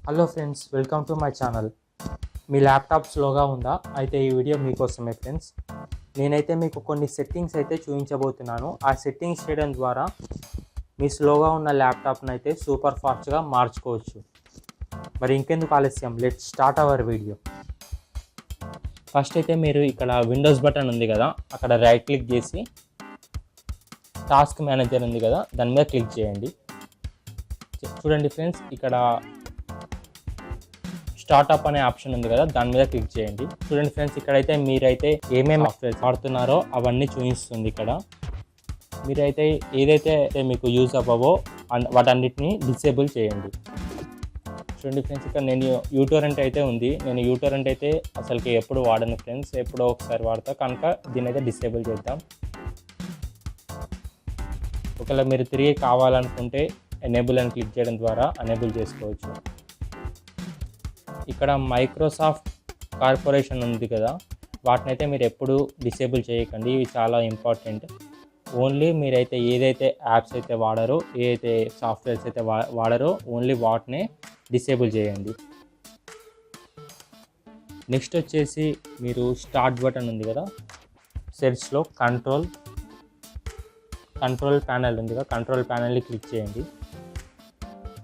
Hello friends, welcome to my channel. Me laptop స్లోగా ఉందా? అయితే ఈ వీడియో మీకోసమే ఫ్రెండ్స్. నేనైతే మీకు కొన్ని సెట్టింగ్స్ అయితే చూపించబోతున్నాను. ఆ సెట్టింగ్స్ చేయడం ద్వారా మీ స్లోగా ఉన్న ల్యాప్టాప్ని అయితే సూపర్ ఫాస్ట్గా మార్చుకోవచ్చు. మరి ఇంకెందుకు ఆలస్యం, let's start our video. First అయితే మీరు ఇక్కడ విండోస్ బటన్ ఉంది కదా, అక్కడ రైట్ క్లిక్ చేసి టాస్క్ మేనేజర్ ఉంది కదా, దాని మీద క్లిక్ చేయండి. చూడండి ఫ్రెండ్స్, ఇక్కడ స్టార్ట్అప్ అనే ఆప్షన్ ఉంది కదా, దాని మీద క్లిక్ చేయండి. చూడండి ఫ్రెండ్స్, ఇక్కడైతే మీరైతే ఏమేమి సాఫ్ట్వేర్స్ వాడుతున్నారో అవన్నీ చూపిస్తుంది. ఇక్కడ మీరైతే ఏదైతే మీకు యూజ్ అవ్వవో వాటన్నిటిని డిసేబుల్ చేయండి. చూడండి ఫ్రెండ్స్, ఇక్కడ నేను యూటోరెంట్ అయితే ఉంది. నేను యూటోరెంట్ అయితే అసలుకి ఎప్పుడు వాడను ఫ్రెండ్స్, ఎప్పుడో ఒకసారి వాడతా కనుక దీని అయితే డిసేబుల్ చేద్దాం. ఒకవేళ మీరు తిరిగి కావాలనుకుంటే ఎనేబుల్ అని క్లిక్ చేయడం ద్వారా ఎనేబుల్ చేసుకోవచ్చు. ఇక్కడ మైక్రోసాఫ్ట్ కార్పొరేషన్ ఉంది కదా, వాటిని అయితే మీరు ఎప్పుడు డిసేబుల్ చేయకండి, ఇవి చాలా ఇంపార్టెంట్. ఓన్లీ మీరైతే ఏదైతే యాప్స్ అయితే వాడారో, ఏదైతే సాఫ్ట్వేర్స్ అయితే వాడారో ఓన్లీ వాటినే డిసేబుల్ చేయండి. నెక్స్ట్ వచ్చేసి మీరు స్టార్ట్ బటన్ ఉంది కదా, సెర్చ్లో కంట్రోల్ ప్యానెల్ ఉంది కదా, కంట్రోల్ ప్యానెల్ని క్లిక్ చేయండి.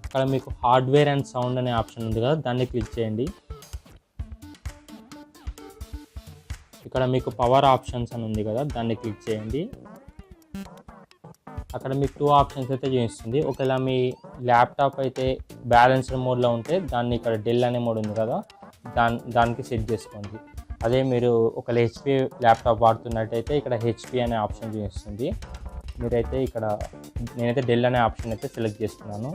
అక్కడ మీకు హార్డ్వేర్ అండ్ సౌండ్ అనే ఆప్షన్ ఉంది కదా, దాన్ని క్లిక్ చేయండి. ఇక్కడ మీకు పవర్ ఆప్షన్స్ అని ఉంది కదా, దాన్ని క్లిక్ చేయండి. అక్కడ మీకు 2 ఆప్షన్స్ అయితే చూపిస్తుంది. ఒకవేళ మీ ల్యాప్టాప్ అయితే బ్యాలెన్స్డ్ మోడ్లో ఉంటే దాన్ని ఇక్కడ డెల్ అనే మోడ్ ఉంది కదా, దానికి సెట్ చేసుకోండి. అదే మీరు ఒకవేళ హెచ్పి ల్యాప్టాప్ వాడుతున్నట్టయితే ఇక్కడ హెచ్పి అనే ఆప్షన్ చూపిస్తుంది. మీరైతే ఇక్కడ నేనైతే డెల్ అనే ఆప్షన్ అయితే సెలెక్ట్ చేస్తున్నాను.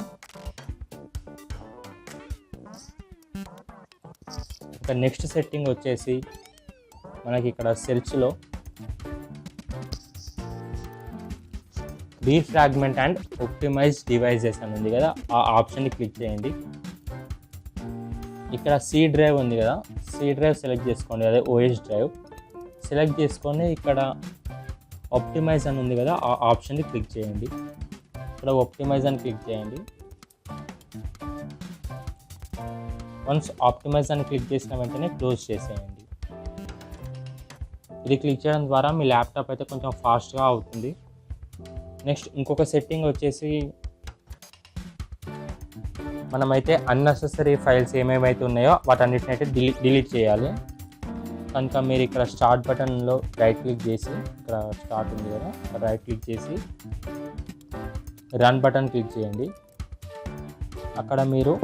ఇక నెక్స్ట్ సెట్టింగ్ వచ్చేసి మనకి ఇక్కడ సెర్చ్లో డీఫ్రాగ్మెంట్ అండ్ ఆప్టిమైజ్ డివైజెస్ అని ఉంది కదా, ఆ ఆప్షన్ని క్లిక్ చేయండి. ఇక్కడ సి డ్రైవ్ ఉంది కదా, సి డ్రైవ్ సెలెక్ట్ చేసుకోండి, అదే ఓఎస్ డ్రైవ్ సెలెక్ట్ చేసుకొని ఇక్కడ ఆప్టిమైజ్ అని ఉంది కదా, ఆ ఆప్షన్ని క్లిక్ చేయండి. ఇక్కడ ఆప్టిమైజ్ అని క్లిక్ చేయండి. వన్స్ ఆప్టిమైజ్ అని క్లిక్ చేసిన వెంటనే క్లోజ్ చేసేయండి. ఇది క్లిక్ చేయడం ద్వారా మీ ల్యాప్టాప్ అయితే కొంచెం ఫాస్ట్గా అవుతుంది. నెక్స్ట్ ఇంకొక సెట్టింగ్ వచ్చేసి మనమైతే అన్నెసెసరీ ఫైల్స్ ఏమేమైతే ఉన్నాయో వాటన్నిటిని అయితే డిలీట్ చేయాలి. కనుక మీరు ఇక్కడ స్టార్ట్ బటన్లో రైట్ క్లిక్ చేసి, ఇక్కడ స్టార్ట్ ఉంది కదా, రైట్ క్లిక్ చేసి రన్ బటన్ క్లిక్ చేయండి. అక్కడ మీరు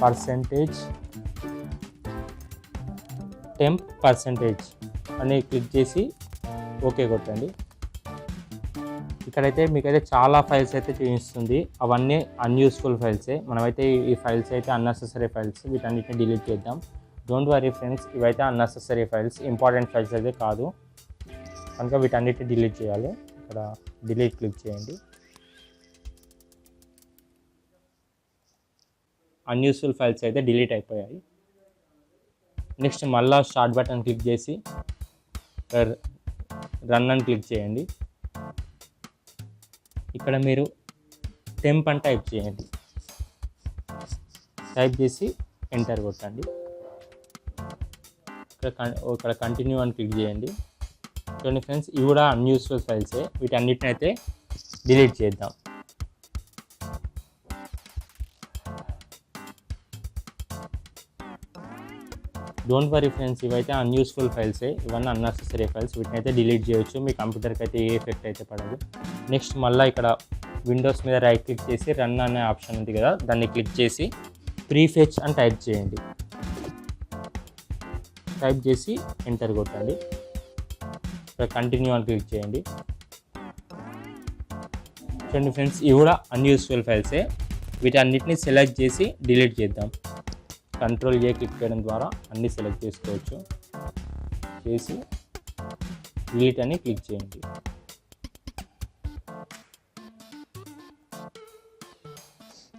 %temp% అని క్లిక్ చేసి ఓకే కొట్టండి. ఇక్కడైతే మీకైతే చాలా ఫైల్స్ అయితే చూపిస్తుంది, అవన్నీ అన్యూస్ఫుల్ ఫైల్సే. మనమైతే ఈ ఫైల్స్ అయితే అన్నెసెసరీ ఫైల్స్, వీటన్నిటిని డిలీట్ చేద్దాం. డోంట్ వరీ ఫ్రెండ్స్, ఇవైతే అన్నెసెసరీ ఫైల్స్, ఇంపార్టెంట్ ఫైల్స్ అయితే కాదు కనుక వీటన్నిటిని డిలీట్ చేయాలి. ఇక్కడ డిలీట్ క్లిక్ చేయండి. అన్యూస్ఫుల్ ఫైల్స్ అయితే డిలీట్ అయిపోయాయి. నెక్స్ట్ మళ్ళీ స్టార్ట్ బటన్ క్లిక్ చేసి రన్ అని క్లిక్ చేయండి. ఇక్కడ మీరు టెంప్ అని టైప్ చేయండి, టైప్ చేసి ఎంటర్ కొట్టండి. ఇక్కడ కంటిన్యూ అని క్లిక్ చేయండి. చూడండి ఫ్రెండ్స్, ఇవి కూడా అన్యూస్ఫుల్ ఫైల్సే, వీటన్నిటిని అయితే డిలీట్ చేద్దాం. డోంట్ వరీ ఫ్రెండ్స్, ఇవైతే అన్యూస్ఫుల్ ఫైల్సే, ఇవన్నీ అన్నెసెసరీ ఫైల్స్, వీటిని అయితే డిలీట్ చేయొచ్చు. మీ కంప్యూటర్కి అయితే ఏ ఎఫెక్ట్ అయితే పడదు. నెక్స్ట్ మళ్ళీ ఇక్కడ విండోస్ మీద రైట్ క్లిక్ చేసి రన్ అనే ఆప్షన్ ఉంది కదా, దాన్ని క్లిక్ చేసి ప్రీఫెచ్ అని టైప్ చేయండి. టైప్ చేసి ఎంటర్ కొట్టండి. ఇక్కడ కంటిన్యూ అని క్లిక్ చేయండి. చూడండి ఫ్రెండ్స్, ఇవి కూడా అన్యూస్ఫుల్ ఫైల్సే, వీటన్నిటిని సెలెక్ట్ చేసి డిలీట్ చేద్దాం. కంట్రోల్ ఏ క్లిక్ చేయడం ద్వారా అన్నీ సెలెక్ట్ చేసుకోవచ్చు. చేసి డిలీట్ అని క్లిక్ చేయండి.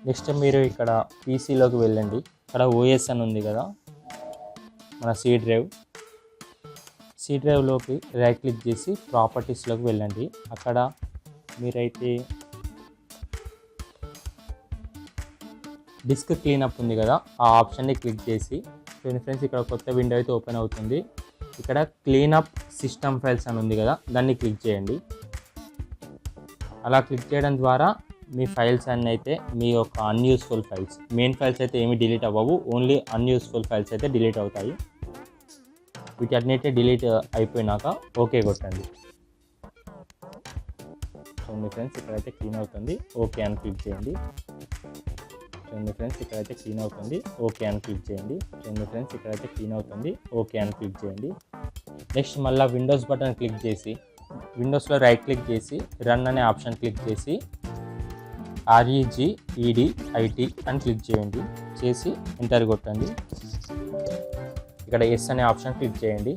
నెక్స్ట్ మీరు ఇక్కడ పీసీలోకి వెళ్ళండి. ఇక్కడ ఓఎస్ అని ఉంది కదా, మన సి డ్రైవ్లోకి రైట్ క్లిక్ చేసి ప్రాపర్టీస్లోకి వెళ్ళండి. అక్కడ మీరైతే డిస్క్ క్లీనప్ ఉంది కదా, ఆ ఆప్షన్ని క్లిక్ చేసి చూడండి ఫ్రెండ్స్, ఇక్కడ కొత్త విండో అయితే ఓపెన్ అవుతుంది. ఇక్కడ క్లీనప్ సిస్టమ్ ఫైల్స్ అని ఉంది కదా, దాన్ని క్లిక్ చేయండి. అలా క్లిక్ చేయడం ద్వారా మీ ఫైల్స్ అన్నీ అయితే మీ యొక్క అన్యూస్ఫుల్ ఫైల్స్, మెయిన్ ఫైల్స్ అయితే ఏమి డిలీట్ అవ్వవు, ఓన్లీ అన్యూస్ఫుల్ ఫైల్స్ అయితే డిలీట్ అవుతాయి. వీటన్నిటి డిలీట్ అయిపోయినాక ఓకే కొట్టండి. చూడండి ఫ్రెండ్స్, ఇక్కడైతే క్లీన్ అవుతుంది, ఓకే అని క్లిక్ చేయండి. చూడండి ఫ్రెండ్స్, ఇక్కడైతే క్లీన్ అవుతుంది, ఓకే అని క్లిక్ చేయండి. చూడండి ఫ్రెండ్స్, ఇక్కడైతే క్లీన్ అవుతుంది, ఓకే అని క్లిక్ చేయండి. నెక్స్ట్ మళ్ళీ విండోస్ బటన్ క్లిక్ చేసి విండోస్లో రైట్ క్లిక్ చేసి రన్ అనే ఆప్షన్ క్లిక్ చేసి REGEDIT అని క్లిక్ చేయండి. చేసి ఎంటర్ కొట్టండి. ఇక్కడ ఎస్ అనే ఆప్షన్ క్లిక్ చేయండి.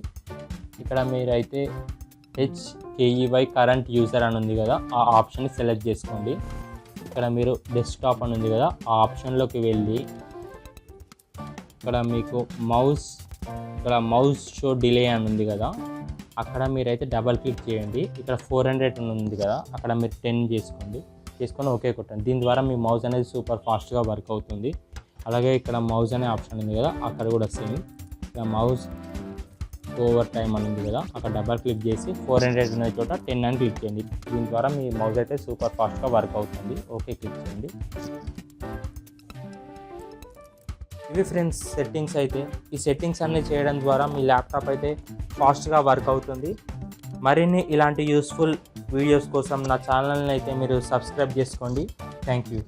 ఇక్కడ మీరైతే HKEY కరెంట్ యూజర్ అని ఉంది కదా, ఆ ఆప్షన్ని సెలెక్ట్ చేసుకోండి. ఇక్కడ మీరు డెస్క్టాప్ అని ఉంది కదా, ఆ ఆప్షన్లోకి వెళ్ళి ఇక్కడ మీకు మౌస్ షో డిలే అని ఉంది కదా, అక్కడ మీరైతే డబల్ క్లిక్ చేయండి. ఇక్కడ 400 అని ఉంది కదా, అక్కడ మీరు 10 చేసుకొని ఓకే కొట్టండి. దీని ద్వారా మీ మౌస్ అనేది సూపర్ ఫాస్ట్గా వర్క్ అవుతుంది. అలాగే ఇక్కడ మౌస్ అనే ఆప్షన్ ఉంది కదా, అక్కడ కూడా సేమ్ ఇక్కడ మౌస్ ఓవర్ టైం అని ఉంది కదా, అక్కడ డబల్ క్లిక్ చేసి 400 అనే చోట 10 అని క్లిక్ చేయండి. దీని ద్వారా మీ మౌస్ అయితే సూపర్ ఫాస్ట్గా వర్క్ అవుతుంది. ఓకే క్లిక్ చేయండి. ఇవి ఫ్రెండ్స్ సెట్టింగ్స్ అయితే. ఈ సెట్టింగ్స్ అన్నీ చేయడం ద్వారా మీ ల్యాప్టాప్ అయితే ఫాస్ట్గా వర్క్ అవుతుంది. మరిన్ని ఇలాంటి యూస్ఫుల్ వీడియోస్ కోసం నా ఛానల్ని అయితే మీరు సబ్స్క్రైబ్ చేసుకోండి. Thank you.